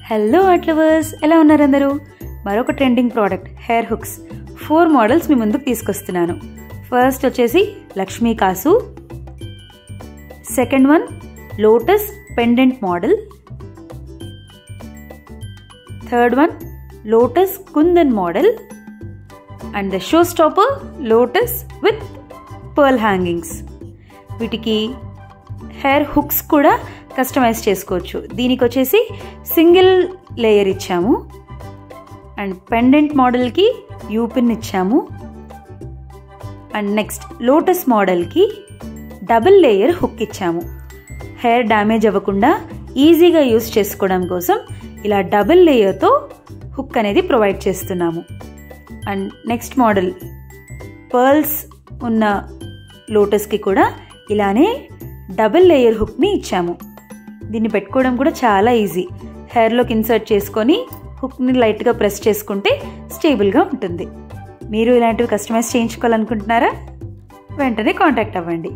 Hello art lovers, ఎలా ఉన్నారు అందరూ? మరొక trending product hair hooks 4 models మీ ముందుకు తీసుకొస్తున్నాను. ఫస్ట్ వచ్చేసి Lakshmi Kasu, second one lotus pendant model, third one lotus kundan model and the show stopper lotus with pearl hangings. వీటికి హెయిర్ హుక్స్ కూడా కస్టమైజ్ చేసుకోవచ్చు. దీనికి వచ్చేసి సింగిల్ లేయర్ ఇచ్చాము అండ్ పెండెంట్ మోడల్కి యూపిన్ ఇచ్చాము అండ్ నెక్స్ట్ లోటస్ మోడల్కి డబుల్ లేయర్ హుక్ ఇచ్చాము. హెయిర్ డ్యామేజ్ అవ్వకుండా ఈజీగా యూస్ చేసుకోవడం కోసం ఇలా డబుల్ లేయర్తో హుక్ అనేది ప్రొవైడ్ చేస్తున్నాము. అండ్ నెక్స్ట్ మోడల్ పర్ల్స్ ఉన్న లోటస్కి కూడా ఇలానే డబుల్ లేయర్ హుక్ని ఇచ్చాము. దీన్ని పెట్టుకోవడం కూడా చాలా ఈజీ. హెయిర్లోకి ఇన్సర్ట్ చేసుకొని హుక్ని లైట్గా ప్రెస్ చేసుకుంటే స్టేబుల్గా ఉంటుంది. మీరు ఇలాంటివి కస్టమైజ్ చేయించుకోవాలనుకుంటున్నారా? వెంటనే కాంటాక్ట్ అవ్వండి.